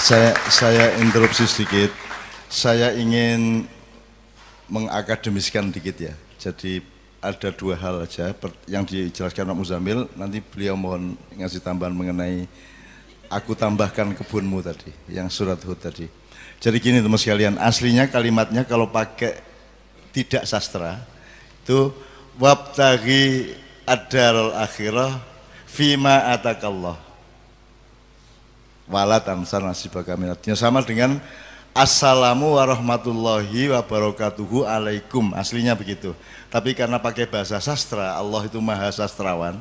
Saya interupsi sedikit. Saya ingin mengakademiskan dikit ya. Jadi ada dua hal aja yang dijelaskan Pak Muzamil. Nanti beliau mohon ngasih tambahan mengenai aku tambahkan kebunmu tadi, yang surat Hud tadi. Jadi gini teman sekalian, aslinya kalimatnya kalau pakai tidak sastra itu wabtaghi ad-daral akhirah fima atakallah wala tansa nasibaka minad-dunya, sama dengan assalamu warahmatullahi wabarakatuhu alaikum, aslinya begitu. Tapi karena pakai bahasa sastra, Allah itu maha sastrawan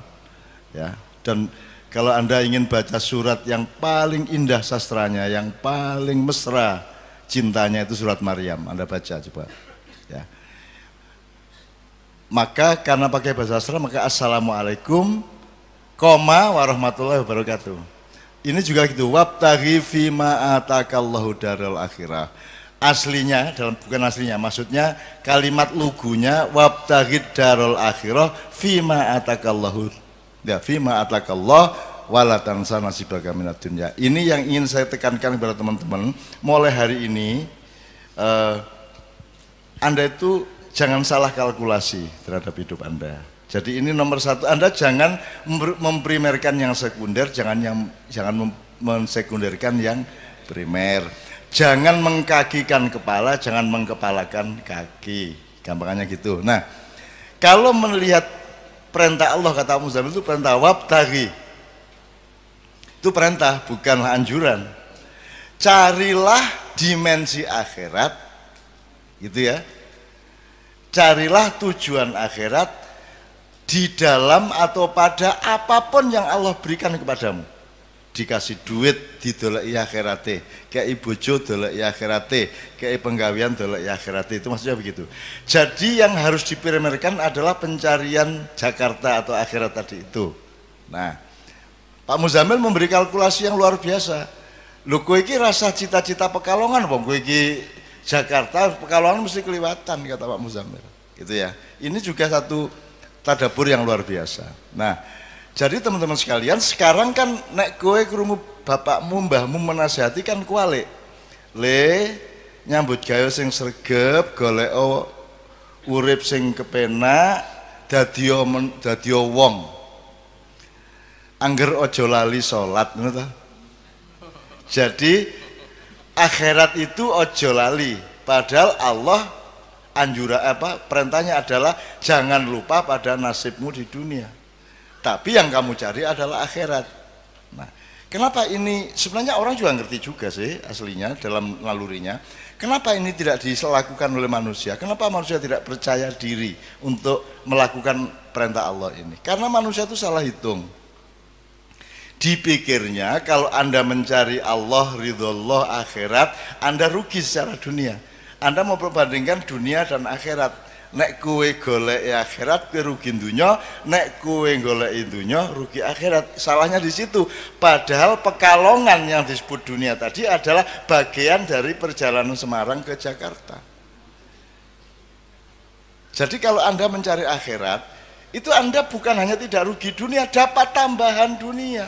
ya. Dan kalau Anda ingin baca surat yang paling indah sastranya, yang paling mesra cintanya, itu surat Maryam. Anda baca coba ya. Maka karena pakai bahasa sastra, maka assalamualaikum koma warahmatullahi wabarakatuh. Ini juga gitu, wabtaghi fima atakallahu daral akhirah. Aslinya, bukan aslinya, maksudnya kalimat lugunya wabtaghi daral akhirah fima atakallahu, ya, fima atakallah wala tansa nasibaka minad dunya. Ini yang ingin saya tekankan kepada teman-teman. Mulai hari ini Anda itu jangan salah kalkulasi terhadap hidup Anda. Jadi ini nomor satu, Anda jangan memprimerkan yang sekunder, jangan mensekunderkan yang primer. Jangan mengkakikan kepala, jangan mengkepalakan kaki. Gampangannya gitu. Nah, kalau melihat perintah Allah, kata Muzamil, itu perintah wabtaghi. Itu perintah, bukanlah anjuran. Carilah dimensi akhirat, gitu ya. Carilah tujuan akhirat di dalam atau pada apapun yang Allah berikan kepadamu. Dikasih duit didoleki akhirate, kei bojo doleki akhirate, kei penggawean doleki akhirate, itu maksudnya begitu. Jadi yang harus diprimerkan adalah pencarian Jakarta atau akhirat tadi itu. Nah, Pak Muzamil memberi kalkulasi yang luar biasa. Lho kowe iki rasa cita-cita Pekalongan, wong kowe iki Jakarta, Pekalongan mesti kelewatan, kata Pak Muzamil. Gitu ya. Ini juga satu tadabbur yang luar biasa. Nah, jadi teman-teman sekalian, sekarang kan nek kowe krungu bapakmu, mbahmu menasihati kan kualik. Le nyambut gawe sing sregep, golek urip sing kepenak, dadi wong. Angger aja lali salat, ngono ta? Jadi akhirat itu aja lali. Padahal Allah perintahnya adalah jangan lupa pada nasibmu di dunia. Tapi yang kamu cari adalah akhirat. Nah, kenapa ini sebenarnya orang juga ngerti juga sih aslinya dalam nalurinya. Kenapa ini tidak dilakukan oleh manusia? Kenapa manusia tidak percaya diri untuk melakukan perintah Allah ini? Karena manusia itu salah hitung. Dipikirnya kalau Anda mencari Allah, ridhollah, akhirat, Anda rugi secara dunia. Anda mau perbandingkan dunia dan akhirat. Nek kowe golek akhirat, kowe rugi dunya. Nek kowe golek dunya, rugi akhirat. Salahnya di situ. Padahal Pekalongan yang disebut dunia tadi adalah bagian dari perjalanan Semarang ke Jakarta. Jadi kalau Anda mencari akhirat, itu Anda bukan hanya tidak rugi dunia, dapat tambahan dunia.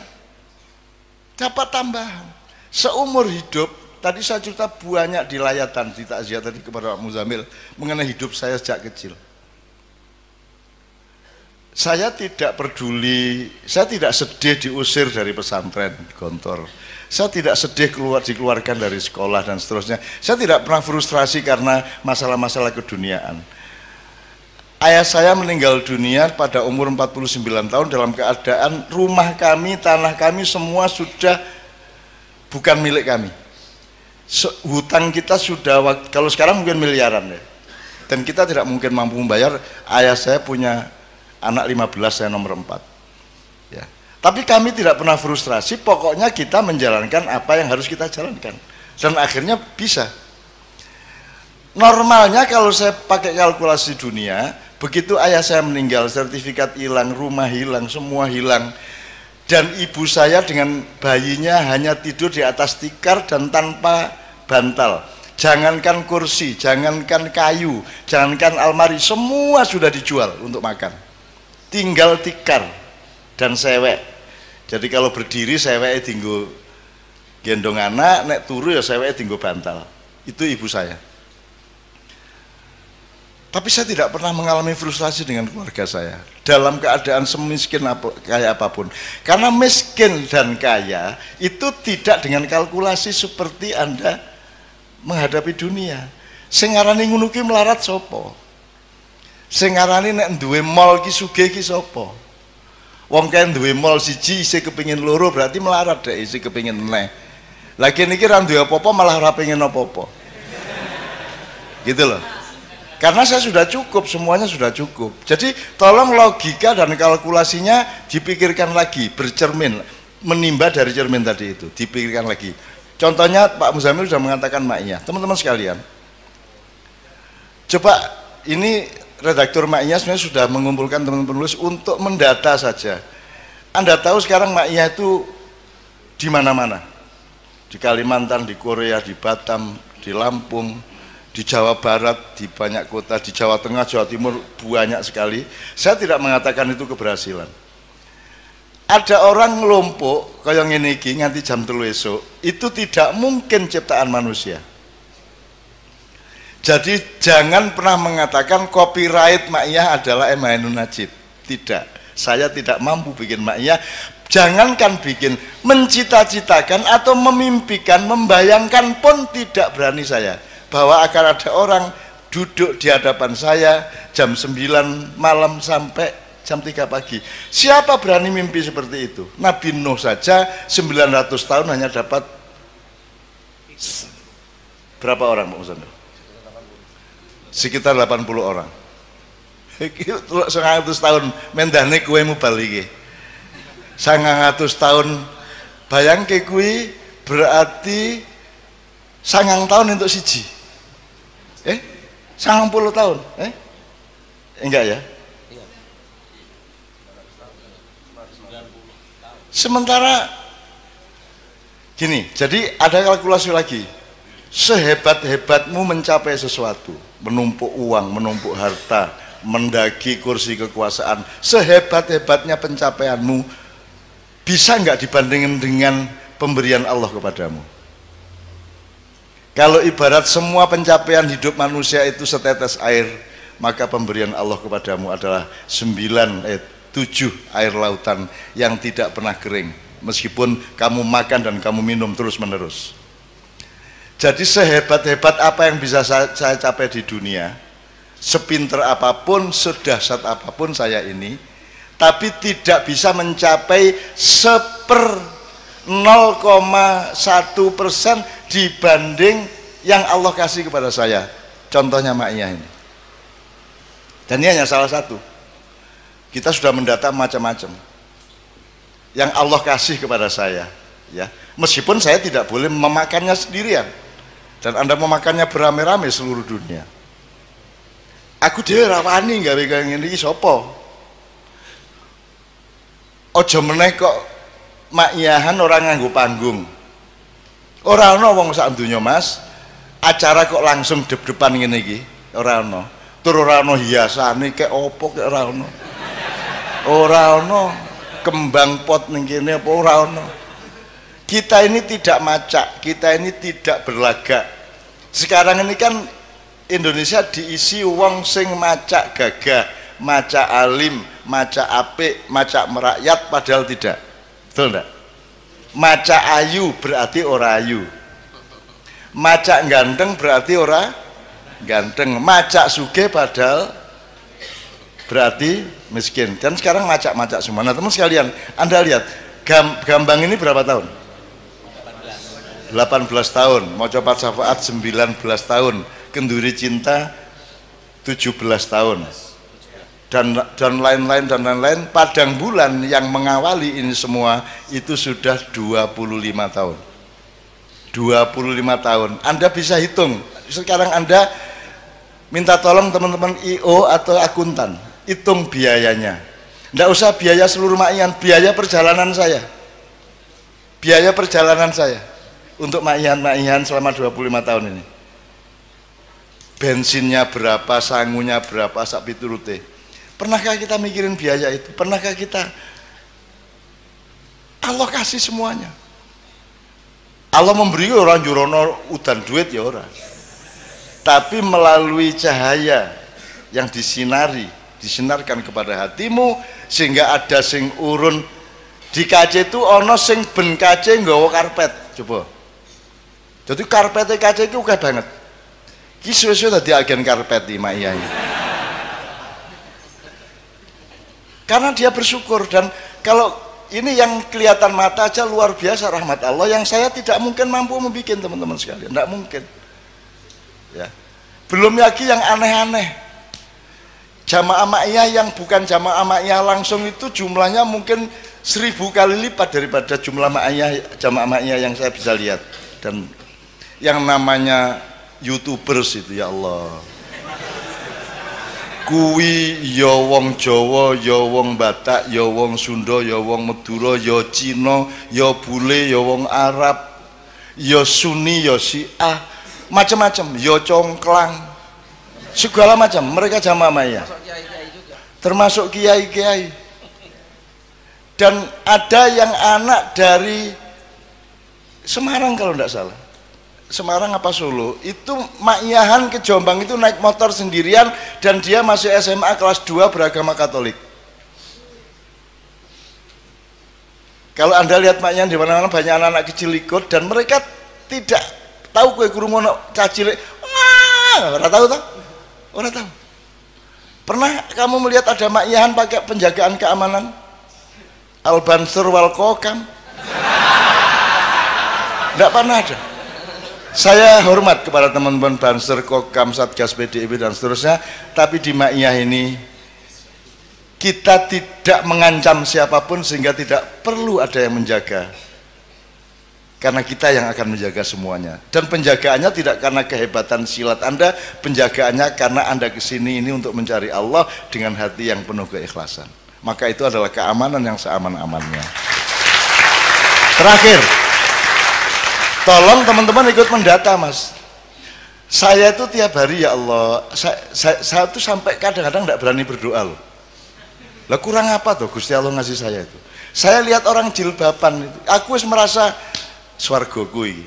Dapat tambahan. Seumur hidup, tadi saya cerita banyak di layatan, di takziah tadi kepada Pak Muzamil mengenai hidup saya sejak kecil. Saya tidak peduli, saya tidak sedih diusir dari pesantren Gontor. Saya tidak sedih dikeluarkan dari sekolah dan seterusnya. Saya tidak pernah frustrasi karena masalah-masalah keduniaan. Ayah saya meninggal dunia pada umur 49 tahun dalam keadaan rumah kami, tanah kami semua sudah bukan milik kami. Hutang kita sudah, kalau sekarang mungkin miliaran ya. Dan kita tidak mungkin mampu membayar. Ayah saya punya anak 15, saya nomor 4 ya. Tapi kami tidak pernah frustrasi, pokoknya kita menjalankan apa yang harus kita jalankan. Dan akhirnya bisa. Normalnya kalau saya pakai kalkulasi dunia, begitu ayah saya meninggal, sertifikat hilang, rumah hilang, semua hilang. Dan ibu saya dengan bayinya hanya tidur di atas tikar dan tanpa bantal. Jangankan kursi, jangankan kayu, jangankan almari, semua sudah dijual untuk makan. Tinggal tikar dan sewek. Jadi kalau berdiri seweknya tinggal gendong anak, nek turu ya seweke dienggo bantal. Itu ibu saya. Tapi saya tidak pernah mengalami frustrasi dengan keluarga saya dalam keadaan semiskin kayak apapun. Karena miskin dan kaya itu tidak dengan kalkulasi seperti Anda menghadapi dunia. Sing ngarani ngono ki melarat sapa? Sing ngarani nek duwe mall ki sugih ki sapa? Wong kae duwe mall siji isih kepengin loro berarti melarat dek isih kepengin meneh. Lagi niki ra duwe apa-apa malah ora pengen apa-apa. Gitu loh. Karena saya sudah cukup, semuanya sudah cukup. Jadi tolong logika dan kalkulasinya dipikirkan lagi, bercermin, menimba dari cermin tadi itu, dipikirkan lagi. Contohnya Pak Muzamil sudah mengatakan maknya. Teman-teman sekalian, coba ini redaktur maknya sebenarnya sudah mengumpulkan teman-teman penulis untuk mendata saja. Anda tahu sekarang maknya itu di mana-mana, di Kalimantan, di Korea, di Batam, di Lampung, di Jawa Barat, di banyak kota, di Jawa Tengah, Jawa Timur banyak sekali. Saya tidak mengatakan itu keberhasilan. Ada orang ngelompok kayak ngene iki nganti jam 3 esuk, itu tidak mungkin ciptaan manusia. Jadi jangan pernah mengatakan copyright Ma'iyah adalah M. Ainun Najib. Tidak, saya tidak mampu bikin Ma'iyah. Jangankan bikin, mencita-citakan atau memimpikan, membayangkan pun tidak berani saya. Bahwa akan ada orang duduk di hadapan saya jam 9 malam sampai jam 3 pagi. Siapa berani mimpi seperti itu? Nabi Nuh saja 900 tahun hanya dapat berapa orang Pak Musanto? Sekitar 80 orang. 100 tahun mendane kuemu balik. 100 tahun bayangke kuwi berarti 9 tahun untuk siji. 90 tahun. Enggak ya? Sementara gini, jadi ada kalkulasi lagi. Sehebat-hebatmu mencapai sesuatu, menumpuk uang, menumpuk harta, mendaki kursi kekuasaan, sehebat-hebatnya pencapaianmu bisa nggak dibandingkan dengan pemberian Allah kepadamu? Kalau ibarat semua pencapaian hidup manusia itu setetes air, maka pemberian Allah kepadamu adalah 7 air lautan yang tidak pernah kering, meskipun kamu makan dan kamu minum terus menerus. Jadi sehebat-hebat apa yang bisa saya capai di dunia, sepinter apapun, sedahsyat apapun saya ini, tapi tidak bisa mencapai 0,1% dibanding yang Allah kasih kepada saya. Contohnya Ma'iyah ini. Dan ini hanya salah satu. Kita sudah mendata macam-macam yang Allah kasih kepada saya, ya. Meskipun saya tidak boleh memakannya sendirian. Dan Anda memakannya beramai-ramai seluruh dunia. Aku dhewe ra wani gawe kaya ngene iki sapa? Aja meneh kok Ma'iyahan orang nganggo panggung. Ora ana wong sak donya Mas, acara kok langsung dep-depan ngene iki, ora ana. Tur ora ana hiasane kek opo kek ora ana. Ora ana kembang pot ning kene apa ora ana. Kita ini tidak macak, kita ini tidak berlagak. Sekarang ini kan Indonesia diisi wong sing macak gagah, macak alim, macak apik, macak merakyat, padahal tidak. Betul enggak? Macak ayu berarti ora ayu. Macak ganteng berarti ora ganteng. Macak sugih padahal berarti miskin. Dan sekarang macak-macak semua. Nah teman sekalian, Anda lihat Gambang ini berapa tahun? 18 tahun, mau coba syafaat 19 tahun, kenduri cinta 17 tahun, dan lain-lain dan lain-lain. Padang bulan yang mengawali ini semua itu sudah 25 tahun. 25 tahun. Anda bisa hitung. Sekarang Anda minta tolong teman-teman IO atau akuntan, hitung biayanya. Tidak usah biaya seluruh Ma'iyahan, biaya perjalanan saya. Biaya perjalanan saya untuk Ma'iyahan selama 25 tahun ini. Bensinnya berapa, sangunya berapa, sak piturute. Pernahkah kita mikirin biaya itu? Pernahkah kita? Allah kasih semuanya. Allah memberi orang jurono udan duit ya orang, tapi melalui cahaya yang disinarkan kepada hatimu sehingga ada sing urun di kaca itu ono sing ben kaca nggawa karpet coba. Jadi karpetnya kaca itu oke banget. Ki suwe-suwe dadi agen karpet di Mak Iyai. Karena dia bersyukur. Dan kalau ini yang kelihatan mata aja luar biasa rahmat Allah yang saya tidak mungkin mampu membuat teman-teman sekalian, tidak mungkin ya. Belum lagi yang aneh-aneh, jamaah ma'iyah yang bukan jamaah ma'iyah langsung itu jumlahnya mungkin 1000 kali lipat daripada jumlah jamaah ma'iyah yang saya bisa lihat. Dan yang namanya YouTubers itu ya Allah, kuwi ya wong Jawa, ya wong Batak, ya wong Sunda, ya wong Madura, ya Cina, ya bule, ya wong Arab, ya Sunni, ya Syiah, macam-macam, ya congklang, segala macam. Mereka jamaah maya, termasuk kiai-kiai. Dan ada yang anak dari Semarang kalau tidak salah, Semarang apa Solo, itu makyahan ke Jombang itu naik motor sendirian dan dia masih SMA kelas 2 beragama Katolik. Kalau Anda lihat makyahan di mana-mana banyak anak-anak kecil ikut dan mereka tidak tahu kue kurungono cacilik. Ora tahu toh? Ora tahu. Pernah kamu melihat ada makyahan pakai penjagaan keamanan? Al-Bansur wal Kokam? Tidak pernah ada. Saya hormat kepada teman-teman Banser, Kokam, Satgas PDIP dan seterusnya, tapi di Ma'iyah ini kita tidak mengancam siapapun sehingga tidak perlu ada yang menjaga, karena kita yang akan menjaga semuanya. Dan penjagaannya tidak karena kehebatan silat Anda, penjagaannya karena Anda kesini ini untuk mencari Allah dengan hati yang penuh keikhlasan. Maka itu adalah keamanan yang seaman-amannya. Terakhir, tolong teman-teman ikut mendata, Mas. Saya itu tiap hari ya Allah, saya tuh sampai kadang-kadang tidak berani berdoa loh. Lah kurang apa tuh Gusti Allah ngasih saya itu? Saya lihat orang jilbaban itu, aku merasa swarga kuwi.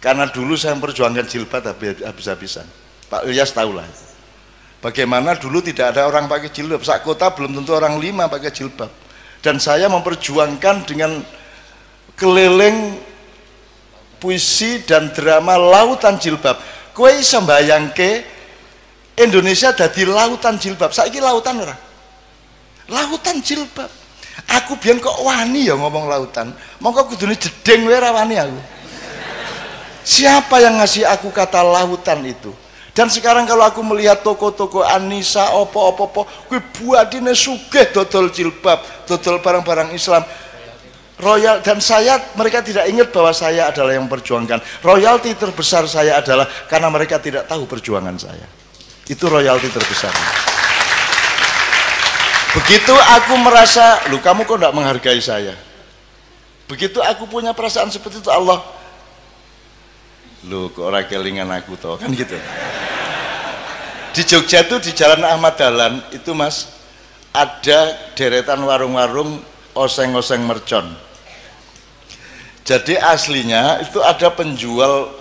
Karena dulu saya memperjuangkan jilbab habis-habisan. Pak Ilyas tahulah. Bagaimana dulu tidak ada orang pakai jilbab. Sak kota belum tentu orang 5 pakai jilbab. Dan saya memperjuangkan dengan keliling puisi dan drama lautan jilbab. Kowe iso mbayangke Indonesia dadi lautan jilbab. Saiki lautan ora? Lautan jilbab. Aku biyen kok wani ya ngomong lautan. Mongko kudune jedeng wae ora wani aku. Siapa yang ngasih aku kata lautan itu? Dan sekarang kalau aku melihat toko-toko Anissa, opo-opo, kuwi buatine sugih dodol jilbab, dodol barang-barang Islam. Royal, dan saya, mereka tidak ingat bahwa saya adalah yang memperjuangkan. Royalti terbesar saya adalah karena mereka tidak tahu perjuangan saya. Itu royalti terbesar. Begitu aku merasa, loh kamu kok tidak menghargai saya? Begitu aku punya perasaan seperti itu, Allah, loh kok orang kelingan aku toh, kan gitu. Di Jogja itu di Jalan Ahmad Dahlan itu Mas, ada deretan warung-warung oseng-oseng mercon. Jadi aslinya itu ada penjual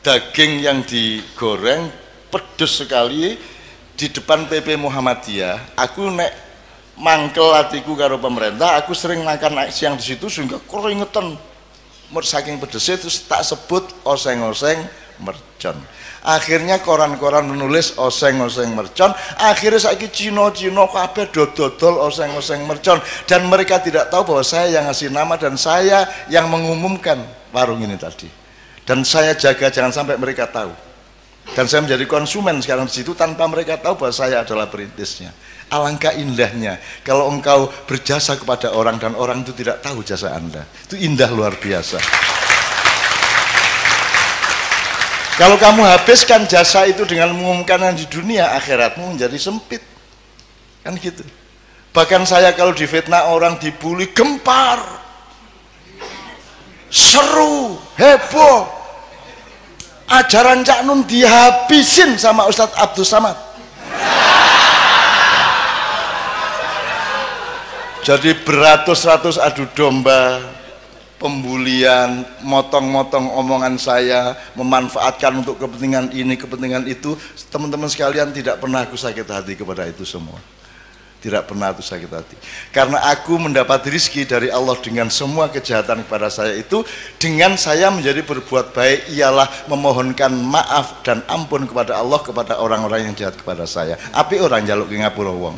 daging yang digoreng pedes sekali di depan PP Muhammadiyah. Aku nek mangkel hatiku karo pemerintah, aku sering makan siang di situ sehingga keringetan saking pedesnya, terus tak sebut oseng-oseng mercon. Akhirnya koran-koran menulis oseng-oseng mercon. Akhirnya saiki Cino-Cino kabeh dodol oseng-oseng mercon, dan mereka tidak tahu bahwa saya yang ngasih nama dan saya yang mengumumkan warung ini tadi. Dan saya jaga jangan sampai mereka tahu. Dan saya menjadi konsumen sekarang di situ tanpa mereka tahu bahwa saya adalah perintisnya. Alangkah indahnya kalau engkau berjasa kepada orang dan orang itu tidak tahu jasa Anda. Itu indah luar biasa. Kalau kamu habiskan jasa itu dengan mengumumkan di dunia, akhiratmu menjadi sempit. Kan gitu. Bahkan saya kalau difitnah orang, dibully, gempar, seru, heboh. Ajaran Cak Nun dihabisin sama Ustadz Abdul Samad. Jadi beratus-ratus adu domba, pembulian, motong-motong omongan saya, memanfaatkan untuk kepentingan ini, kepentingan itu, teman-teman sekalian, tidak pernah aku sakit hati kepada itu semua. Tidak pernah aku sakit hati. Karena aku mendapat rezeki dari Allah dengan semua kejahatan kepada saya itu, dengan saya menjadi berbuat baik ialah memohonkan maaf dan ampun kepada Allah kepada orang-orang yang jahat kepada saya. Api orang jaluk ke ngapura wong.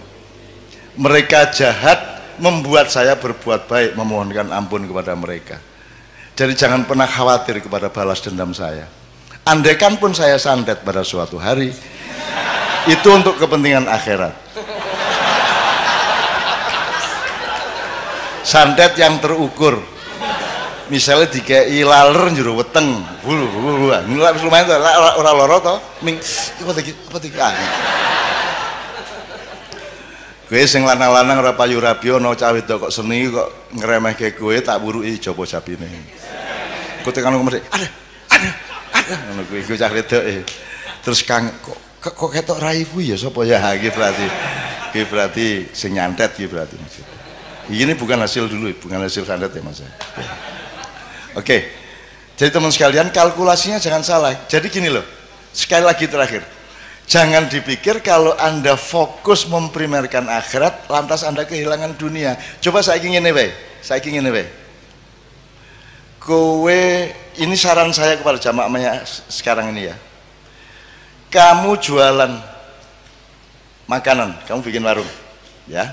Mereka jahat membuat saya berbuat baik, memohonkan ampun kepada mereka. Jadi jangan pernah khawatir kepada balas dendam saya. Andaikan pun saya santet pada suatu hari, itu untuk kepentingan akhirat. Santet yang terukur. Misalnya dikei laler njero weteng, nggak lumayan tuh, ora loro toh, apa tiga. Gue sing lanang-lanang ora payu rabi ana cah wedok kok seni kok ngremehke kowe tak buruki jaba japine. Kok tekan ngomong ada ngono kuwi iku cah wedok terus kang kok ketok rai kuwi ya sapa ya iki berarti sing nyantet iki berarti maksud. Ini bukan hasil dulu, bukan hasil santet ya Mas. Oke. Jadi teman sekalian kalkulasinya jangan salah. Jadi gini loh. Sekali lagi terakhir. Jangan dipikir kalau Anda fokus memprimerkan akhirat, lantas Anda kehilangan dunia. Coba saya ingin ini, kowe, ini saran saya kepada jamaah sekarang ini ya. Kamu jualan makanan, kamu bikin warung, ya.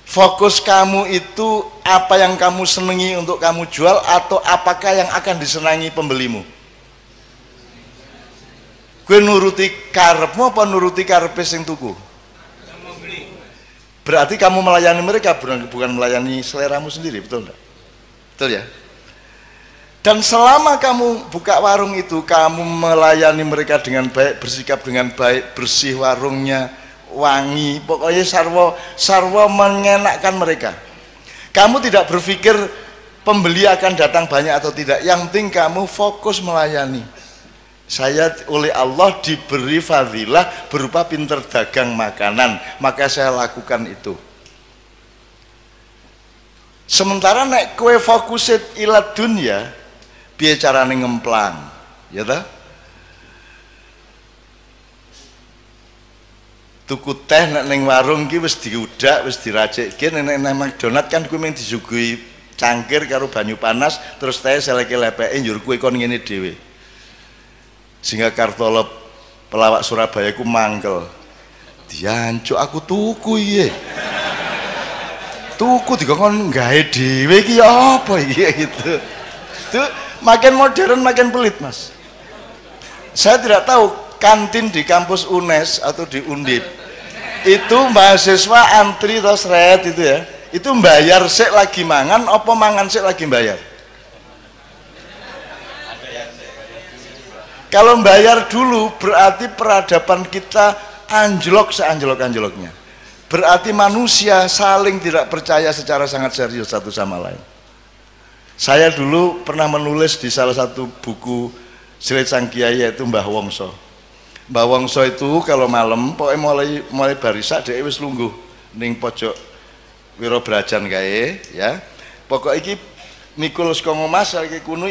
Fokus kamu itu apa yang kamu senangi untuk kamu jual atau apakah yang akan disenangi pembelimu? Gue nuruti karepmu apa nuruti karepe sing tuku? Berarti kamu melayani mereka bukan melayani seleramu sendiri, betul enggak? Betul ya? Dan selama kamu buka warung itu, kamu melayani mereka dengan baik, bersikap dengan baik, bersih warungnya, wangi, pokoknya sarwa mengenakkan mereka. Kamu tidak berpikir pembeli akan datang banyak atau tidak, yang penting kamu fokus melayani. Saya oleh Allah diberi fadilah berupa pinter dagang makanan, maka saya lakukan itu. Sementara nek kowe fokusit ila dunya, piye carane ngemplang, ya ta? Tuku teh nek ning warung ki wis diudak, wis diracikke, nek nang McDonald kan kuwi mung disuguhi cangkir karo banyu panas, terus teh seleke lepeke njur kuwi kon ngene dhewe. Sehingga Kartolo pelawak Surabaya ku mangkel. Diancuk aku tuku iye. Tuku dikon gawe dhewe iki apa iki gitu. Itu makin modern makin pelit, Mas. Saya tidak tahu kantin di kampus UNES atau di Undip. Itu mahasiswa antri terus red itu ya. Itu bayar sik lagi mangan apa mangan sik lagi bayar? Kalau bayar dulu berarti peradaban kita anjlok seanjlok-anjloknya. Berarti manusia saling tidak percaya secara sangat serius satu sama lain. Saya dulu pernah menulis di salah satu buku Silit Sang Kiai yaitu Mbah Wongso. Mbah Wongso itu kalau malam pokoknya mulai barisak dia wis lungguh ning pojok Wiro Brajan kae ya. Pokok iki mikul saka ngomas iki kuno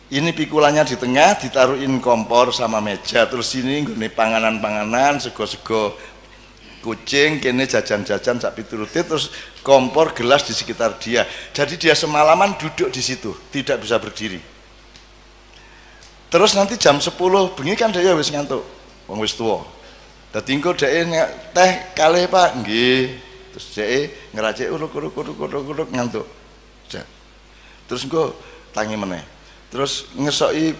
ini pikulannya di tengah, ditaruhin kompor sama meja, terus ini nggone panganan-panganan, sego-sego kucing, kene jajan-jajan sak piturutit, terus kompor gelas di sekitar dia. Jadi dia semalaman duduk di situ, tidak bisa berdiri. Terus nanti jam 10 bengi kan dia wis ngantuk, wong wis tuwa. Dadi engko dhek teh kalih Pak, nggih. Terus dhek ngeracik uruk-uruk ngantuk. Terus engko tangi meneh. Terus ngesoki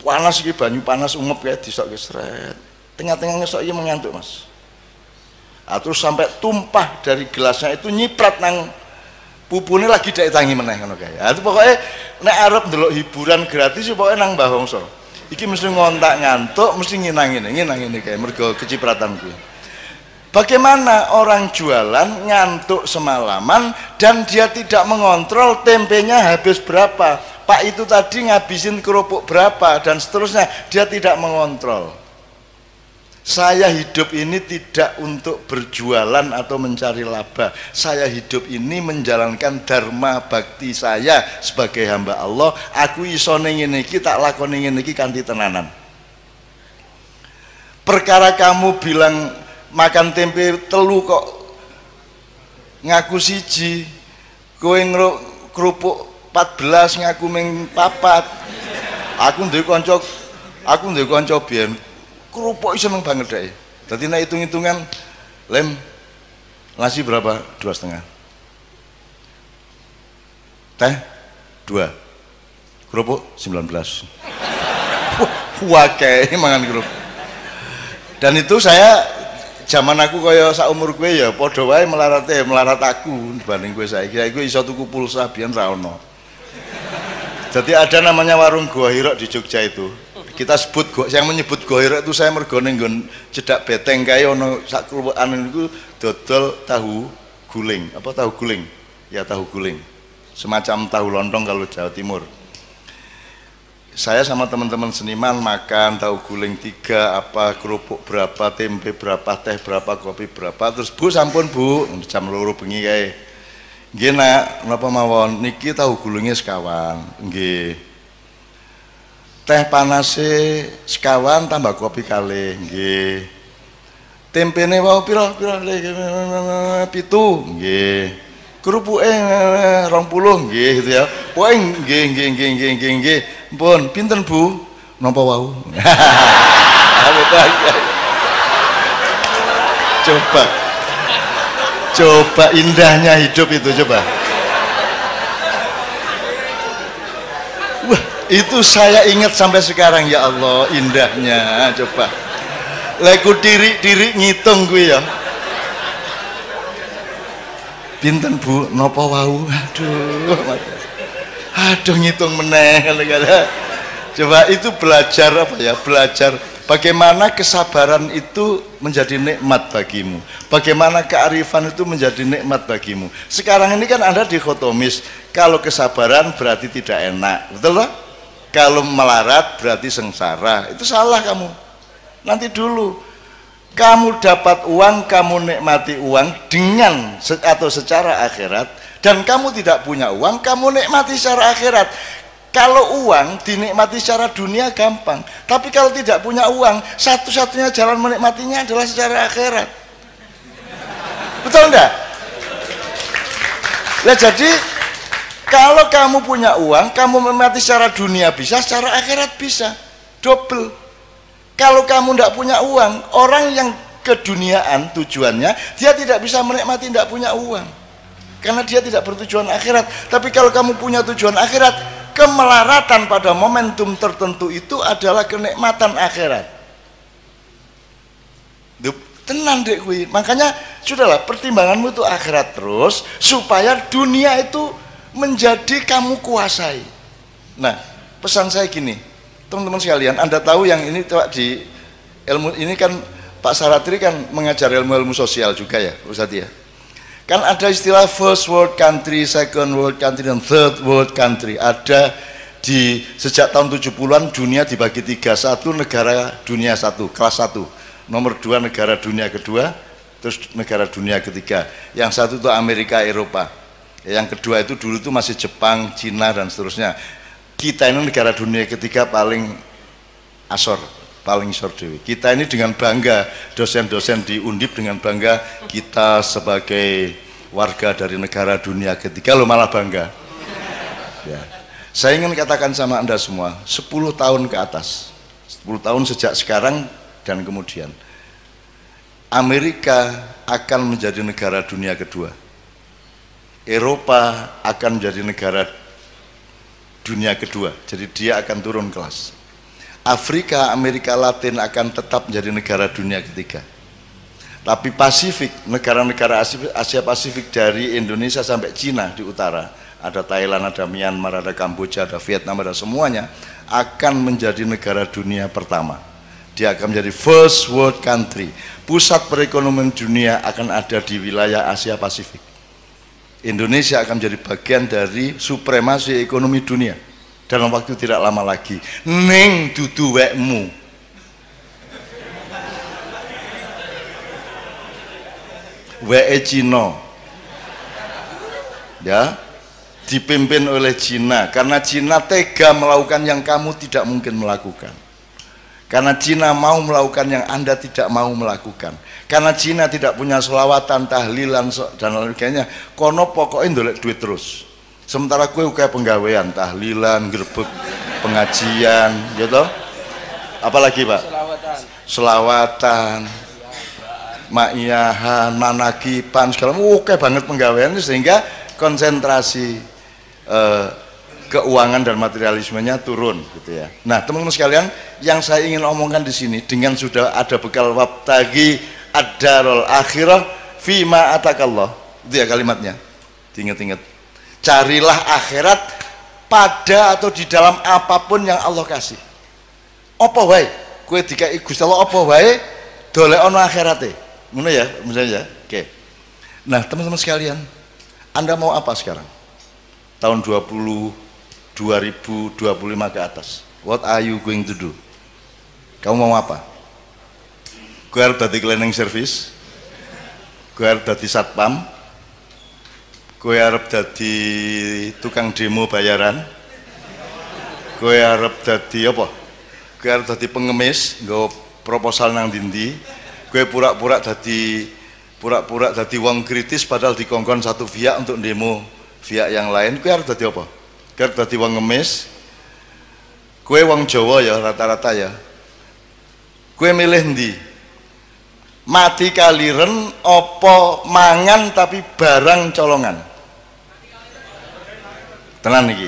panas iki banyu panas umep kae disokke sret. Tengah-tengah ngesoki mengantuk, Mas. Terus sampai tumpah dari gelasnya itu nyiprat nang pupune lagi dhek tangi meneh ngono kae. Itu pokoknya nek arep ndelok hiburan gratis pokoke nang Mbah Wongso. Iki mesti ngontak ngantuk, mesti nginang ngene kae mergo kecipratan kuwi. Bagaimana orang jualan ngantuk semalaman dan dia tidak mengontrol tempenya habis berapa, Pak itu tadi ngabisin kerupuk berapa dan seterusnya, dia tidak mengontrol. Saya hidup ini tidak untuk berjualan atau mencari laba. Saya hidup ini menjalankan dharma bakti saya sebagai hamba Allah. Aku iso ning ngene iki, tak lakoni ngene iki kanthi tenanan. Perkara kamu bilang makan tempe telu kok ngaku siji, kowe kerupuk 14 ngaku ming 4. Aku duwe kanca biyen kerupuk seneng banget deh. Jadi nak hitung-hitungan, lem nasi berapa? 2,5. Teh 2. Kerupuk 19. Wakai mangan kerupuk. Dan itu saya zaman aku kaya sak umur gue ya padha wae melarat aku dibanding gue saiki. Gue iso tuku pulsa biyen ra ono. Jadi ada namanya warung Gua Hirok di Jogja itu. Kita sebut, yang menyebut Gua Hirok itu saya mergone nggon cedak beteng kae ono sak kluwekan niku dodol tahu guling. Apa tahu guling? Ya tahu guling. Semacam tahu lontong kalau Jawa Timur. Saya sama teman-teman seniman makan tahu guling 3, apa kerupuk berapa, tempe berapa, teh berapa, kopi berapa. Terus Bu sampun Bu, jam 2 bengi kae. Nggih Nak, napa mawon? Niki tahu gulingnya sekawan. Nggih. Teh panase sekawan tambah kopi kalih. Nggih. Tempene wau pira? 7. Nggih. Kerupuke 20 nggih gitu ya. Pokoke nggih. Pun pinten Bu? Napa wau? Coba indahnya hidup itu coba. Wah, itu saya ingat sampai sekarang ya Allah indahnya coba. Leku diri ngitung gue ya. Pinten Bu, napa wau? Aduh ngitung meneh kadang-kadang. Coba itu belajar apa ya? Belajar bagaimana kesabaran itu menjadi nikmat bagimu. Bagaimana kearifan itu menjadi nikmat bagimu. Sekarang ini kan Anda dikotomis. Kalau kesabaran berarti tidak enak, betul loh? Kalau melarat berarti sengsara. Itu salah kamu. Nanti dulu. Kamu dapat uang, kamu nikmati uang dengan atau secara akhirat, dan kamu tidak punya uang, kamu nikmati secara akhirat. Kalau uang dinikmati secara dunia gampang, tapi kalau tidak punya uang, satu-satunya jalan menikmatinya adalah secara akhirat. Betul enggak? Nah, jadi kalau kamu punya uang, kamu menikmati secara dunia bisa, secara akhirat bisa, double. Kalau kamu tidak punya uang, orang yang keduniaan tujuannya, dia tidak bisa menikmati tidak punya uang. Karena dia tidak bertujuan akhirat. Tapi kalau kamu punya tujuan akhirat, kemelaratan pada momentum tertentu itu adalah kenikmatan akhirat. Tenang dek kui. Makanya sudahlah, pertimbanganmu itu akhirat terus, supaya dunia itu menjadi kamu kuasai. Nah, pesan saya gini. Teman-teman sekalian, Anda tahu yang ini di ilmu ini kan Pak Saratri kan mengajar ilmu-ilmu sosial juga ya, Ustaz ya. Kan ada istilah first world country, second world country, dan third world country. Ada di sejak tahun 70-an dunia dibagi 3, 1 negara dunia 1, kelas 1, nomor 2 negara dunia kedua, terus negara dunia ketiga. Yang 1 itu Amerika, Eropa. Yang kedua itu dulu itu masih Jepang, Cina dan seterusnya. Kita ini negara dunia ketiga paling asor, paling isor dewi. Kita ini dengan bangga, dosen-dosen di Undip dengan bangga, kita sebagai warga dari negara dunia ketiga, lo malah bangga. Ya. Saya ingin katakan sama Anda semua, 10 tahun ke atas, 10 tahun sejak sekarang dan kemudian, Amerika akan menjadi negara dunia kedua. Eropa akan menjadi negara dunia kedua, jadi dia akan turun kelas. Afrika, Amerika Latin akan tetap menjadi negara dunia ketiga. Tapi Pasifik, negara-negara Asia Pasifik dari Indonesia sampai Cina di utara, ada Thailand, ada Myanmar, ada Kamboja, ada Vietnam, ada semuanya, akan menjadi negara dunia pertama. Dia akan menjadi first world country. Pusat perekonomian dunia akan ada di wilayah Asia Pasifik. Indonesia akan menjadi bagian dari supremasi ekonomi dunia dalam waktu tidak lama lagi. Neng dudu wekmu. WE Cina. Ya, dipimpin oleh Cina karena Cina tega melakukan yang kamu tidak mungkin melakukan. Karena Cina mau melakukan yang Anda tidak mau melakukan. Karena Cina tidak punya selawatan, tahlilan dan lain sebagainya. Kono pokoknya ndolek duit terus. Sementara kue kayak penggawean, tahlilan, gerbek, pengajian, gitu. Apalagi Pak? Selawatan, ma'iyahan, manakipan, segala oke banget penggawean, sehingga konsentrasi keuangan dan materialismenya turun, gitu ya. Nah, teman-teman sekalian, yang saya ingin omongkan di sini dengan sudah ada bekal wabtagi ad-darul akhirah fima atakallah, itu ya kalimatnya. Ingat-ingat. Carilah akhirat pada atau di dalam apapun yang Allah kasih. Apa wae? Kowe dikai Gusti Allah apa wae dolekno akhirate. Ngono ya, misalnya ya. Oke. Nah, teman-teman sekalian, Anda mau apa sekarang? Tahun 2025 ke atas. What are you going to do? Kamu mau apa? Gue harus jadi cleaning service, gue harus jadi satpam, gue harus jadi tukang demo bayaran, gue harus jadi apa? Gue harus jadi pengemis, gue proposal nang dindi, gue pura-pura jadi wong kritis padahal dikongkon satu pihak untuk demo pihak yang lain. Gue harus jadi apa? Gue harus jadi wong ngemis. Gue wong Jawa ya rata-rata ya. Gue milih ndi? Mati kaliren opo mangan tapi barang colongan. Tenan iki.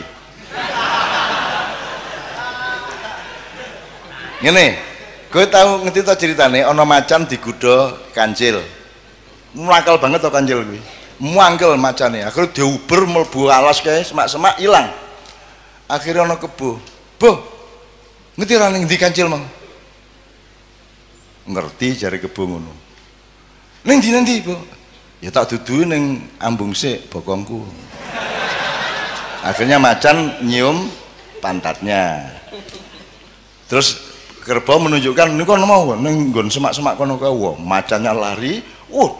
Ngene, kowe tahu ngerti to ceritane ana macan digodha kancil. Mlakal banget to kancil kuwi. Muangkel macane, akhirnya diuber mlebu alas kae semak-semak ilang. Akhirnya ana kebo. Boh, ngerti ra ning ndi kancil mang? Ngerti jare kebo ngono. Ning ndi nanti, Bu? Ya tak dudu ning ambung sik bokongku. Akhirnya macan nyium pantatnya. Terus kerbau menunjukkan ini kono mau ning nggon semak-semak kono kae. Wah, macannya lari.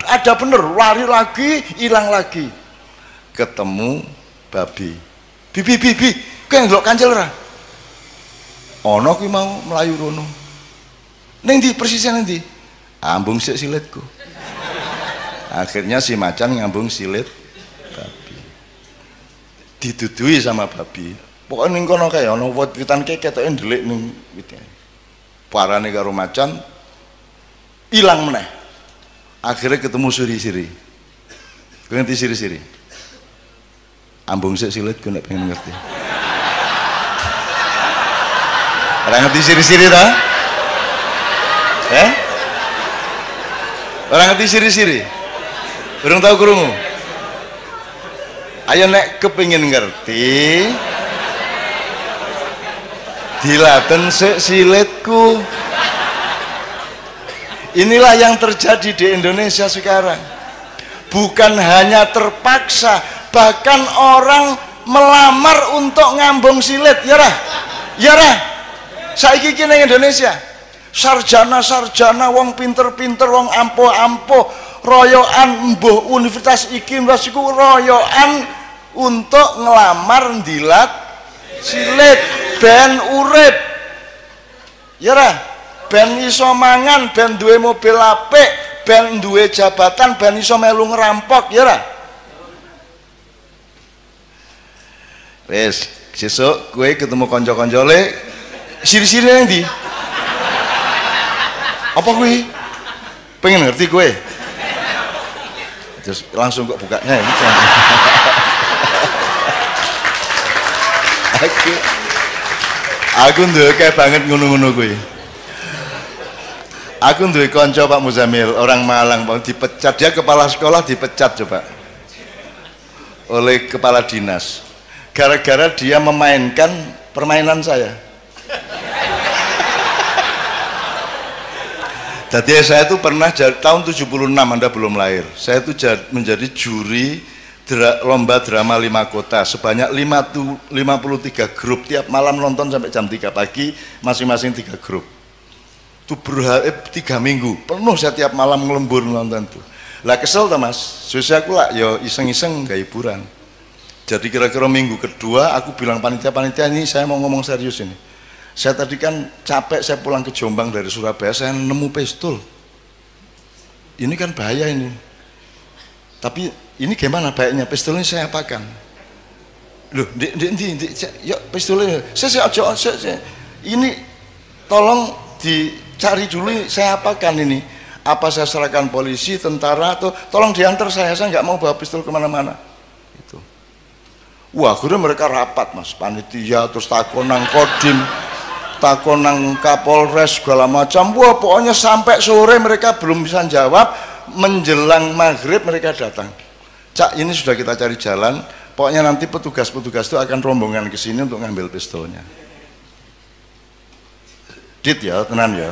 Ada bener, lari lagi, hilang lagi. Ketemu babi. Bibi, kowe ndelok kancil ora? Ana kuwi mau mlayu rono. Ning ndi persisnya ning ndi? Ambung sik silitku. Akhirnya si macan ngambung silit babi. Didudui sama babi. Pokoknya ning kono kae ana wit-witan kae ketoke ndelik ning wit. Parane karo macan ilang meneh. Akhirnya ketemu siri-siri. Kowe ngerti siri-siri? Ambung sik silit ku nek pengen ngerti. Ora ngerti siri-siri ta? Ora ngerti siri-siri? Urung tau krungu? Ayo nek kepengin ngerti dilaten sik silitku. Inilah yang terjadi di Indonesia sekarang. Bukan hanya terpaksa, bahkan orang melamar untuk ngambung silit. Ya rah? Ya rah? Saiki iki ning Indonesia sarjana-sarjana, wong pinter-pinter, wong ampuh-ampuh, royokan mbuh universitas iki universitas iku royokan untuk ngelamar ndilat silit ben urip. Ya rah? Ben iso mangan, ben duwe mobil apik, ben duwe jabatan, ben iso melu ngerampok, ya ra? Wes, sesuk kowe ketemu kanca-kancane siri-siri nang ndi? Apa kuwi? Pengen ngerti kowe? Terus langsung kok buka. Aku ndek banget ngono-ngono kuwi. Aku duwe kanca Pak Muzamil, orang Malang, Bang, dipecat. Dia kepala sekolah dipecat coba oleh kepala dinas gara-gara dia memainkan permainan saya. Jadi saya itu pernah tahun 76, Anda belum lahir. Saya itu menjadi juri lomba drama 5 kota sebanyak 53 grup, tiap malam nonton sampai jam 3 pagi, masing-masing 3 grup. Itu 3 minggu penuh saya tiap malam ngelembur nonton tuh. Lah kesel ta Mas, susah aku lah yo iseng-iseng gak hiburan. Jadi kira-kira minggu kedua aku bilang panitia ini saya mau ngomong serius ini. Saya tadi kan capek, saya pulang ke Jombang dari Surabaya, saya nemu pistol. Ini kan bahaya ini. Tapi ini gimana baiknya? Pistol ini saya apakan? Loh, yuk pistolnya. Saya ini tolong dicari dulu saya apakan ini. Apa saya serahkan polisi, tentara, atau tolong diantar saya nggak mau bawa pistol kemana-mana. Itu. Wah, akhirnya mereka rapat Mas, panitia, terus takonang kodim, takonang kapolres segala macam. Wah, pokoknya sampai sore mereka belum bisa jawab. Menjelang maghrib mereka datang. Cak, ini sudah kita cari jalan. Pokoknya nanti petugas-petugas itu akan rombongan ke sini untuk ngambil pistolnya. Dit ya, tenan ya.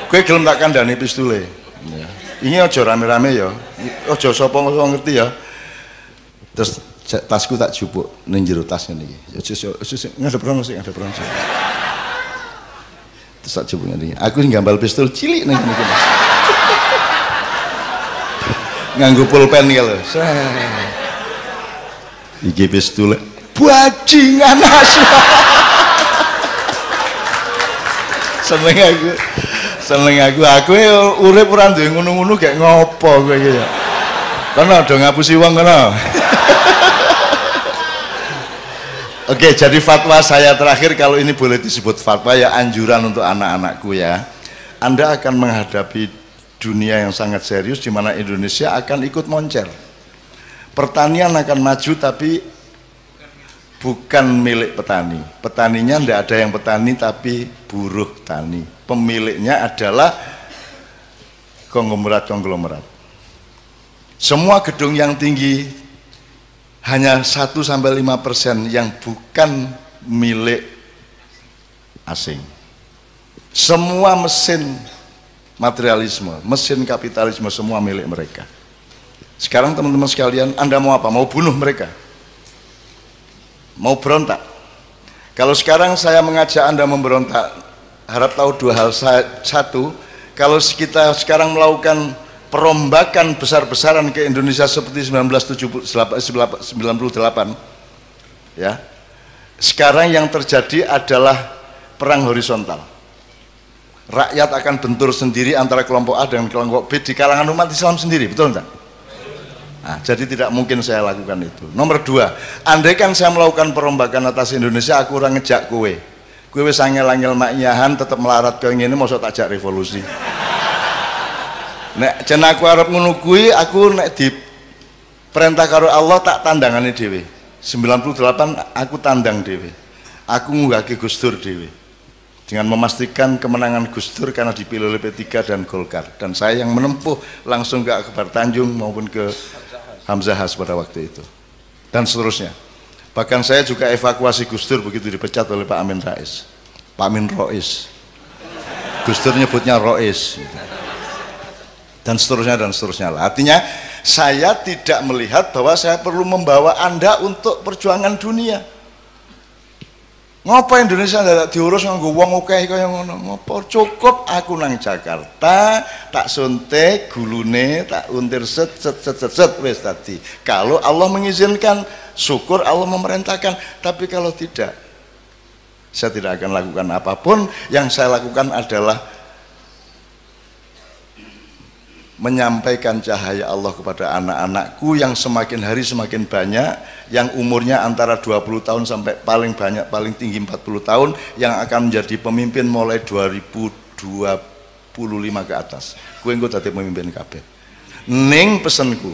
Gue gelem tak kandhani pistole. Ya. Ini aja rame-rame ya. Aja sapa ngerti ya. Terus tasku tak jupuk ning jero tas ngene iki. Ngadep rono sik, ngadep rono sik. Terus tak jupuk ngene iki. Aku ngambal pistol cilik ning ngene iki. Nganggo pulpen iki lho. Iki pistole bajingan asu. Seneng aku urip ora duwe ngono-ngono gak ngopo kowe iki ya. Kono do ngapusi wong kono. Oke, jadi fatwa saya terakhir, kalau ini boleh disebut fatwa ya, anjuran untuk anak-anakku ya. Anda akan menghadapi dunia yang sangat serius di mana Indonesia akan ikut moncer. Pertanian akan maju tapi bukan milik petani. Petaninya tidak ada yang petani tapi buruh tani. Pemiliknya adalah konglomerat. Semua gedung yang tinggi hanya 1–5% yang bukan milik asing. Semua mesin materialisme, mesin kapitalisme semua milik mereka. Sekarang teman-teman sekalian, Anda mau apa? Mau bunuh mereka? Mau berontak? Kalau sekarang saya mengajak Anda memberontak, harap tahu dua hal. Satu, kalau kita sekarang melakukan perombakan besar-besaran ke Indonesia seperti 1998 ya, sekarang yang terjadi adalah perang horizontal. Rakyat akan bentur sendiri antara kelompok A dengan kelompok B di kalangan umat Islam sendiri, betul enggak? Nah, jadi tidak mungkin saya lakukan itu. Nomor dua, andai kan saya melakukan perombakan atas Indonesia, aku orang ngejak kue wis angel-angel maknyahan tetap melarat ke ini, mau tak ajak revolusi. Nek jen aku arep ngono kuwi, aku nek di perintah karo Allah tak tandangane dhewe. 98 aku tandang dhewe. Aku ngunggahke Gus Dur dhewe. Dengan memastikan kemenangan Gus Dur karena dipilih oleh P3 dan Golkar, dan saya yang menempuh langsung ke Akbar Tanjung maupun ke Hamzah Has pada waktu itu, dan seterusnya. Bahkan saya juga evakuasi Gus Dur begitu dipecat oleh Pak Amin Rais, Pak Amin Rois, Gus Dur nyebutnya Rois, dan seterusnya dan seterusnya. Artinya saya tidak melihat bahwa saya perlu membawa Anda untuk perjuangan dunia. Ngapa Indonesia tidak diurus nganggo wong akeh kaya ngono? Ngapa cukup aku nang Jakarta tak suntik gulune, tak untir set wis tadi. Kalau Allah mengizinkan, syukur Allah memerintahkan, tapi kalau tidak, saya tidak akan lakukan apapun. Yang saya lakukan adalah menyampaikan cahaya Allah kepada anak-anakku yang semakin hari semakin banyak, yang umurnya antara 20 tahun sampai paling banyak, paling tinggi 40 tahun, yang akan menjadi pemimpin mulai 2025 ke atas. Kue engko dadi pemimpin kabeh. Ning pesenku,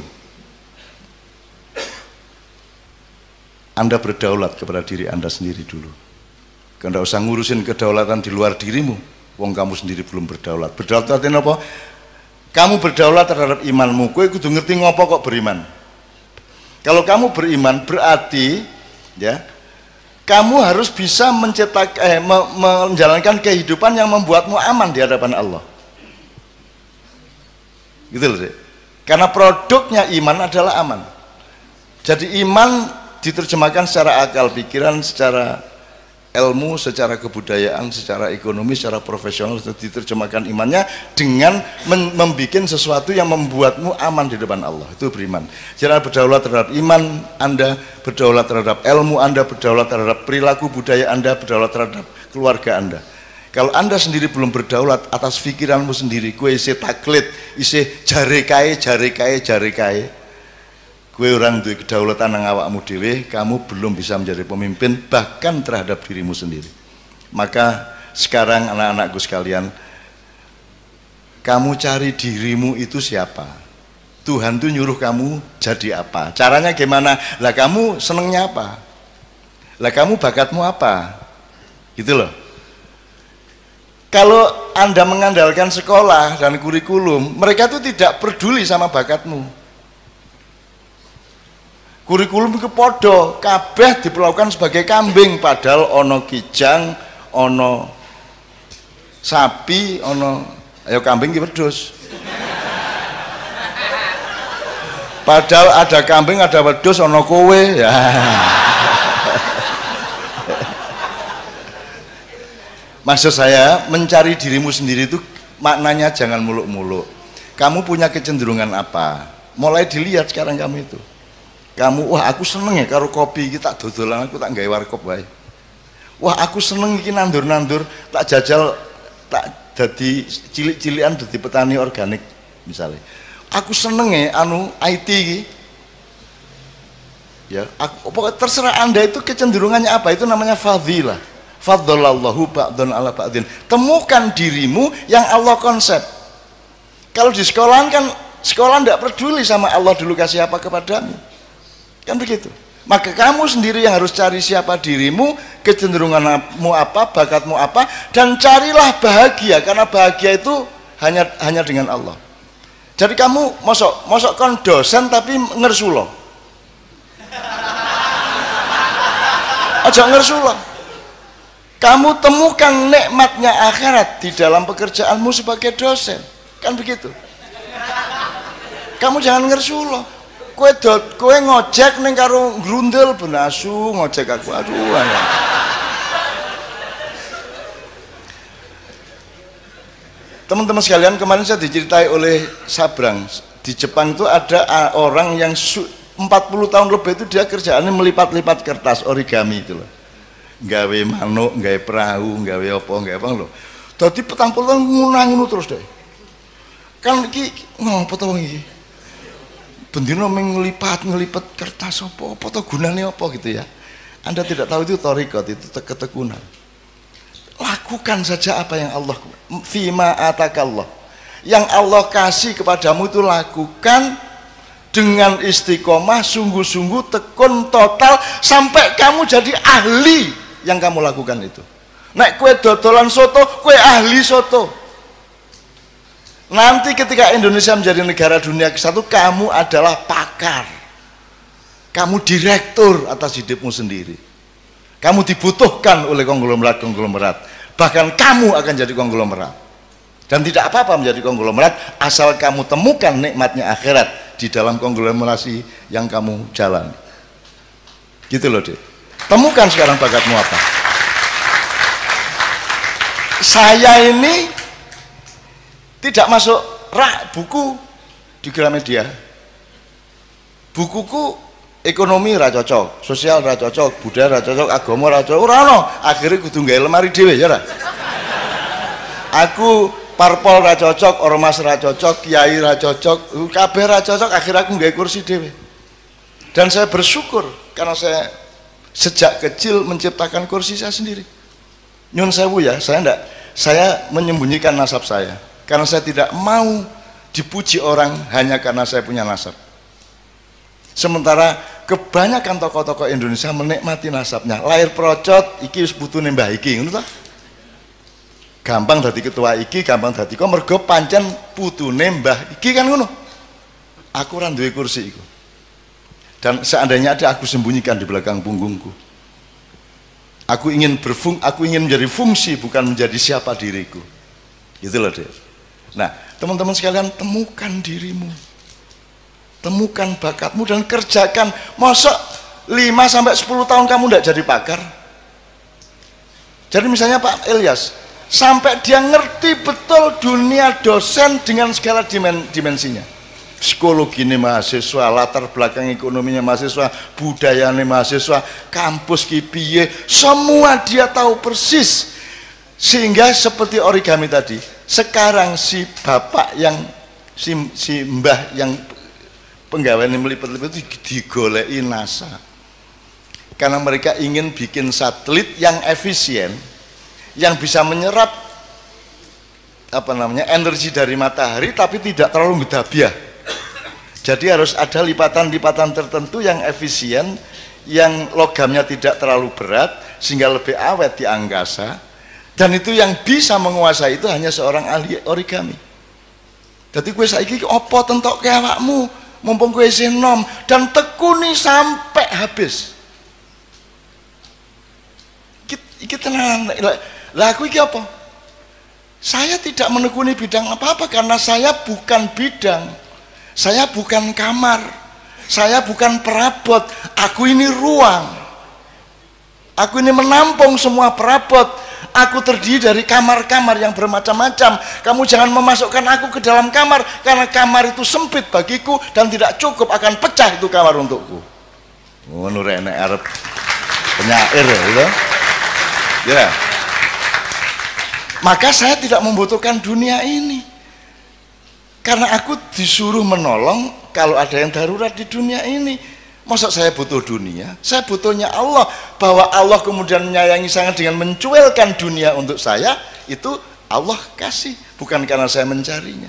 Anda berdaulat kepada diri Anda sendiri dulu. Anda usah ngurusin kedaulatan di luar dirimu. Wong kamu sendiri belum berdaulat. Berdaulat artinya apa? Kamu berdaulat terhadap imanmu. Kowe kudu ngerti ngopo kok beriman. Kalau kamu beriman berarti ya, kamu harus bisa menjalankan kehidupan yang membuatmu aman di hadapan Allah. Gitu loh sih. Karena produknya iman adalah aman. Jadi iman diterjemahkan secara akal pikiran, secara ilmu, secara kebudayaan, secara ekonomi, secara profesional, diterjemahkan imannya dengan membuat sesuatu yang membuatmu aman di depan Allah. Itu beriman. Jangan berdaulat terhadap iman Anda, berdaulat terhadap ilmu Anda, berdaulat terhadap perilaku budaya Anda, berdaulat terhadap keluarga Anda. Kalau Anda sendiri belum berdaulat atas pikiranmu sendiri, kue isi taklid, isi jare kae, kue orang duwe kedaulatan nang awakmu dhewe, kamu belum bisa menjadi pemimpin bahkan terhadap dirimu sendiri. Maka sekarang anak-anakku sekalian, kamu cari dirimu itu siapa? Tuhan tuh nyuruh kamu jadi apa? Caranya gimana? Lah kamu senengnya apa? Lah kamu bakatmu apa? Gitu loh. Kalau Anda mengandalkan sekolah dan kurikulum, mereka tuh tidak peduli sama bakatmu. Kurikulum itu podo, kabeh diperlakukan sebagai kambing, padahal ono kijang, ono sapi, ono ayo kambing ki wedhus. Padahal ada kambing, ada wedhus, ono kowe ya. Maksud saya, mencari dirimu sendiri itu maknanya jangan muluk-muluk. Kamu punya kecenderungan apa? Mulai dilihat sekarang kamu itu. Kamu, wah aku seneng ya karo kopi kita dodolan, aku tak gawe warkop wae. Wah aku seneng iki nandur-nandur, tak jajal, tak jadi cilik-cilikan jadi petani organik misalnya. Aku seneng ya anu IT iki. Ya, pokoknya terserah Anda itu kecenderungannya apa, itu namanya fadhilah. Faddalallahu ba'dun ala ba'din. Temukan dirimu yang Allah konsep. Kalau di sekolahan kan sekolah tidak peduli sama Allah dulu kasih apa kepadamu, kan begitu. Maka kamu sendiri yang harus cari siapa dirimu, kecenderunganmu apa, bakatmu apa, dan carilah bahagia, karena bahagia itu hanya dengan Allah. Jadi kamu mosok kon dosen tapi ngersulo, aja ngersulo. Kamu temukan nikmatnya akhirat di dalam pekerjaanmu sebagai dosen, kan begitu. Kamu jangan ngersulo. Kowe ngojek ning karo grundel benasu ngojek aku, aduh ya. Teman-teman sekalian, kemarin saya diceritai oleh Sabrang, di Jepang itu ada orang yang 40 tahun lebih itu dia kerjaannya melipat-lipat kertas origami itu loh. Gawe manuk, gawe perahu, gawe apa loh. Dadi petang tahun ngono terus deh. Kan iki ngopo to wong iki? Bendino ngelipat kertas apa to gunane apa gitu ya. Anda tidak tahu itu thariqat, itu ketekunan. Lakukan saja apa yang Allah fima atakallah. Yang Allah kasih kepadamu itu lakukan dengan istiqomah, sungguh-sungguh, tekun total sampai kamu jadi ahli yang kamu lakukan itu. Nek kue dodolan soto, kue ahli soto. Nanti ketika Indonesia menjadi negara dunia ke-1, kamu adalah pakar. Kamu direktur atas hidupmu sendiri. Kamu dibutuhkan oleh konglomerat. Bahkan kamu akan jadi konglomerat. Dan tidak apa-apa menjadi konglomerat asal kamu temukan nikmatnya akhirat di dalam konglomerasi yang kamu jalani. Gitu loh, Dek. Temukan sekarang bakatmu apa. Saya ini tidak masuk rak buku di Gramedia. Bukuku ekonomi ra cocok, sosial ra cocok, budaya ra cocok, agama ra cocok. Ora ono, akhire kudu gawe lemari dhewe ya ra. Aku parpol ra cocok, ormas ra cocok, kiai ra cocok, kabeh ra cocok, akhirnya aku gawe kursi dhewe. Dan saya bersyukur karena saya sejak kecil menciptakan kursi saya sendiri. Nyun sewu ya, saya menyembunyikan nasab saya karena saya tidak mau dipuji orang hanya karena saya punya nasab. Sementara kebanyakan tokoh-tokoh Indonesia menikmati nasabnya. Lahir procot, iki wis putune mbah iki, ngono ta? Gampang dadi ketua iki, gampang dadi kok mergo pancen putune mbah iki kan ngono. Aku ora duwe kursi iku. Dan seandainya ada, aku sembunyikan di belakang punggungku. Aku ingin menjadi fungsi, bukan menjadi siapa diriku. Gitu loh, Dek. Nah, teman-teman sekalian, temukan dirimu. Temukan bakatmu dan kerjakan. Masa 5 sampai 10 tahun kamu tidak jadi pakar? Jadi misalnya Pak Ilyas, sampai dia ngerti betul dunia dosen dengan segala dimensinya. Psikologi ini mahasiswa, latar belakang ekonominya mahasiswa, budayanya mahasiswa, kampus kipiye, semua dia tahu persis. Sehingga seperti origami tadi, sekarang si bapak yang si mbah yang penggawean melipet-lipet itu digoleki NASA. Karena mereka ingin bikin satelit yang efisien, yang bisa menyerap energi dari matahari tapi tidak terlalu gedabiah. Jadi harus ada lipatan-lipatan tertentu yang efisien, yang logamnya tidak terlalu berat sehingga lebih awet di angkasa. Dan itu yang bisa menguasai itu hanya seorang ahli origami. Jadi kowe saiki opo tentokke awakmu mumpung kowe isih nom dan tekuni sampai habis. Iki tenan lah aku iki apa? Saya tidak menekuni bidang apa-apa karena saya bukan bidang. Saya bukan kamar. Saya bukan perabot. Aku ini ruang. Aku ini menampung semua perabot. Aku terdiri dari kamar-kamar yang bermacam-macam. Kamu jangan memasukkan aku ke dalam kamar karena kamar itu sempit bagiku dan tidak cukup, akan pecah itu kamar untukku. Ngono rek nek arep penyair gitu. Ya. Maka saya tidak membutuhkan dunia ini. Karena aku disuruh menolong kalau ada yang darurat di dunia ini. Masa saya butuh dunia? Saya butuhnya Allah. Bahwa Allah kemudian menyayangi saya dengan mencuelkan dunia untuk saya, itu Allah kasih, bukan karena saya mencarinya.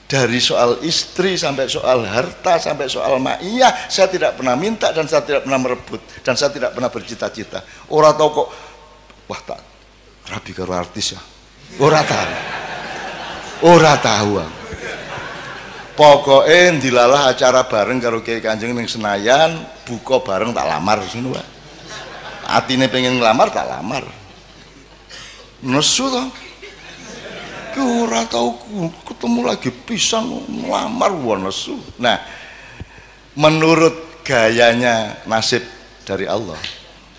Dari soal istri sampai soal harta sampai soal ma'iyah, saya tidak pernah minta dan saya tidak pernah merebut dan saya tidak pernah bercita-cita. Orang tahu kok, wah tak rabi karo artis ya. Ora tahu. Pokoknya dilalah acara bareng karo Kiai Kanjeng ning Senayan, buka bareng tak lamar ngono wae. Atine pengen ngelamar tak lamar. Nesu to. Ki ora tau ketemu lagi pisan ngelamar wae nesu. Nah, menurut gayanya nasib dari Allah,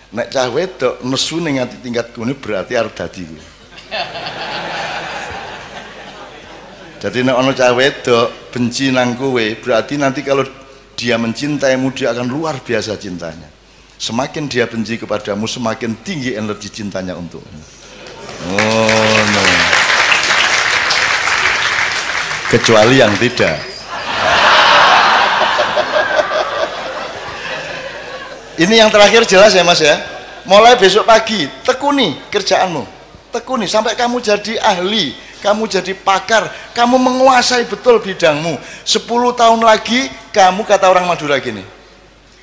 nek cah wedok nesu ning ati tingkat kene berarti arep dadi kuwi. Jadi nek ana cah wedok benci nang kowe, berarti nanti kalau dia mencintaimu dia akan luar biasa cintanya. Semakin dia benci kepadamu, semakin tinggi energi cintanya untukmu. Oh no. Kecuali yang tidak. Ini yang terakhir jelas ya Mas ya. Mulai besok pagi tekuni kerjaanmu, tekuni sampai kamu jadi ahli, kamu jadi pakar, kamu menguasai betul bidangmu. 10 tahun lagi kamu kata orang Madura gini,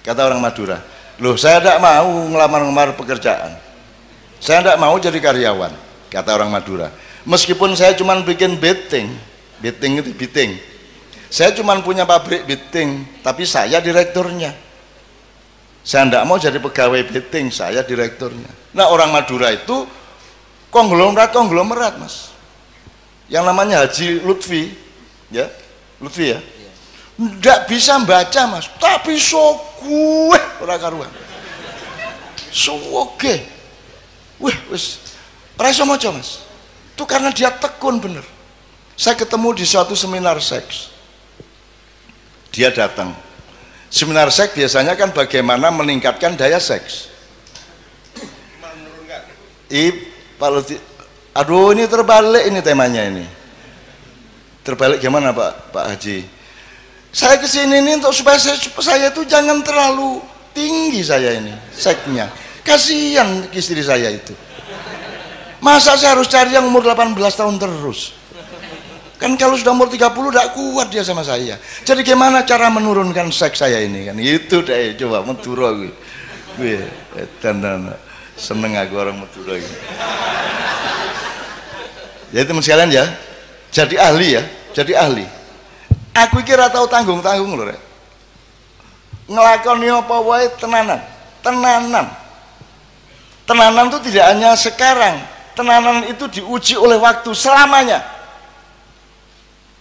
kata orang Madura, loh saya tidak mau ngelamar-ngelamar pekerjaan, saya tidak mau jadi karyawan, kata orang Madura. Meskipun saya cuma bikin beting itu beting, saya cuma punya pabrik beting, tapi saya direkturnya. Saya tidak mau jadi pegawai beting, saya direkturnya. Nah orang Madura itu konglomerat Mas, yang namanya Haji Lutfi ya, Lutfi ya, tidak bisa baca Mas, tapi sokueh ora karuan, soge, wis ora iso maca Mas. Itu karena dia tekun bener. Saya ketemu di suatu seminar seks, dia datang. Seminar seks biasanya kan bagaimana meningkatkan daya seks. Pak Lutfi, aduh ini terbalik ini temanya ini. Terbalik gimana Pak Haji? Saya kesini ini untuk supaya saya itu jangan terlalu tinggi saya ini seksnya. Kasihan istri saya itu. Masa saya harus cari yang umur 18 tahun terus? Kan kalau sudah umur 30 tidak kuat dia sama saya. Jadi gimana cara menurunkan seks saya ini kan? Itu deh coba Madura gue. Dan seneng aku orang Madura ini. Ya teman sekalian ya. Jadi ahli ya, jadi ahli. Aku kira tahu tanggung-tanggung loh rek. Ngelakoni apa wae tenanan. Tenanan itu tidak hanya sekarang. Tenanan itu diuji oleh waktu selamanya.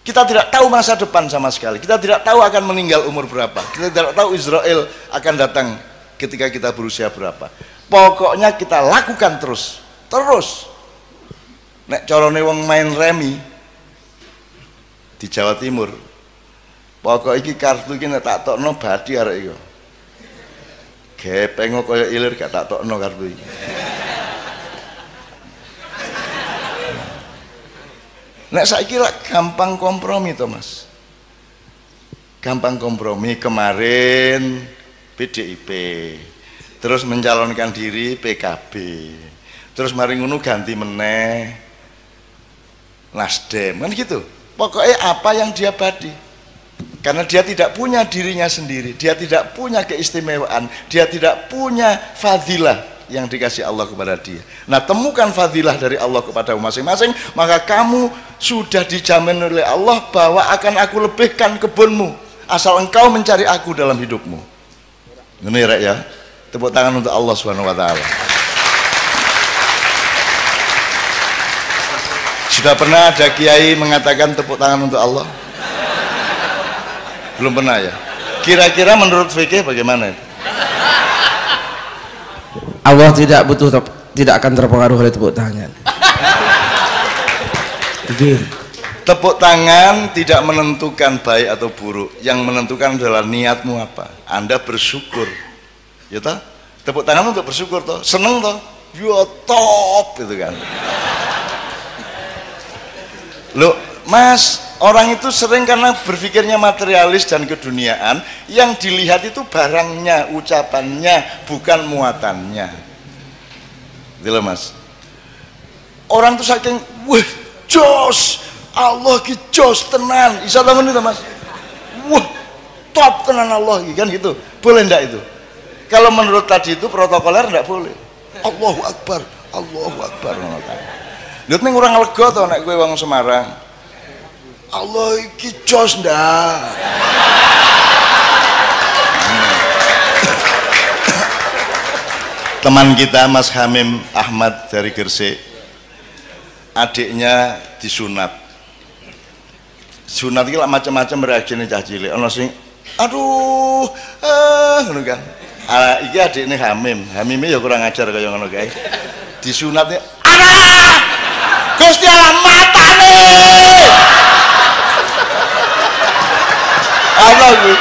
Kita tidak tahu masa depan sama sekali. Kita tidak tahu akan meninggal umur berapa. Kita tidak tahu Israel akan datang ketika kita berusia berapa. Pokoknya kita lakukan terus. terus. Nek carane wong main remi di Jawa Timur, pokok iki kartu iki nek tak tokno badi arek iki. Gepeng kaya ilir gak tak tokno kartu iki. Nek saiki lak gampang kompromi to, Mas. Gampang kompromi. Kemarin PDIP, terus mencalonkan diri PKB, terus mari ngono ganti meneh Nasdem, kan gitu. Pokoknya apa yang dia badi, karena dia tidak punya dirinya sendiri, dia tidak punya keistimewaan, dia tidak punya fadilah yang dikasih Allah kepada dia. Nah, temukan fadilah dari Allah kepada masing-masing, maka kamu sudah dijamin oleh Allah bahwa akan aku lebihkan kebunmu asal engkau mencari aku dalam hidupmu. Ini Rek ya, tepuk tangan untuk Allah Subhanahu wa taala. Sudah pernah ada kiai mengatakan tepuk tangan untuk Allah? Belum pernah ya? Kira-kira menurut fikih bagaimana? Allah tidak akan terpengaruh oleh tepuk tangan. Tepuk tangan tidak menentukan baik atau buruk. Yang menentukan adalah niatmu apa. Anda bersyukur, ya toh? Tepuk tangan untuk bersyukur toh, seneng toh, ya top gitu kan. Loh, Mas, orang itu sering karena berpikirnya materialis dan keduniaan, yang dilihat itu barangnya, ucapannya, bukan muatannya. Gitu loh, Mas. Orang tuh saking, wah, jos, Allah ki jos tenan, bisa tahu itu, Mas. Wah, top tenan Allah ki, kan gitu. Boleh enggak itu? Kalau menurut tadi itu protokoler enggak boleh. Allahu Akbar, Allahu Akbar. Lihat nih orang lega tau nek gue wong Semarang. Allah iki jos ndak. Teman kita Mas Hamim Ahmad dari Gresik, adiknya disunat. Sunat iki lah macam-macam reaksinya cah cilik. Ono sing aduh, ngono kan. Iki adiknya Hamim. Hamime ya kurang ajar kaya ngono kae. Disunatnya Gusti Allah matane. Apa kuwi?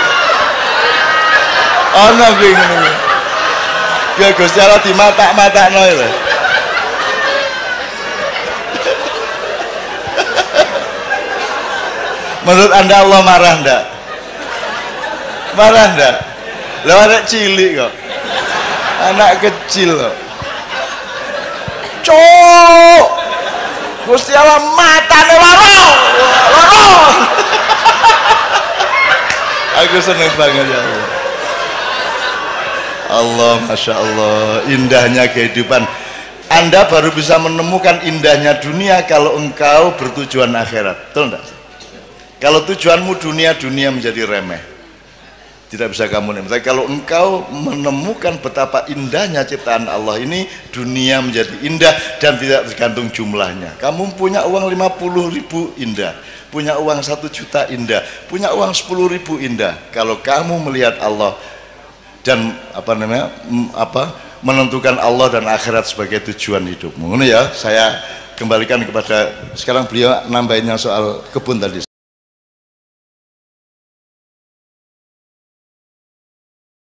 Ana kuwi ngene. Ya Gusti Allah dimatak-matakno lho. Menurut Anda Allah marah ndak? Marah ndak? Lah anak cilik kok. Anak kecil kok. Cuk. Gusti Allah matane warong. Aku seneng banget ya Allah. Allah, Masya Allah, indahnya kehidupan. Anda baru bisa menemukan indahnya dunia kalau engkau bertujuan akhirat. Betul enggak? Kalau tujuanmu dunia, dunia menjadi remeh, tidak bisa kamu nikmati. Kalau engkau menemukan betapa indahnya ciptaan Allah ini, dunia menjadi indah dan tidak tergantung jumlahnya. Kamu punya uang 50.000 indah, punya uang 1 juta indah, punya uang 10.000 indah. Kalau kamu melihat Allah dan menentukan Allah dan akhirat sebagai tujuan hidupmu. Ini ya, saya kembalikan kepada sekarang beliau nambahinnya soal kebun tadi.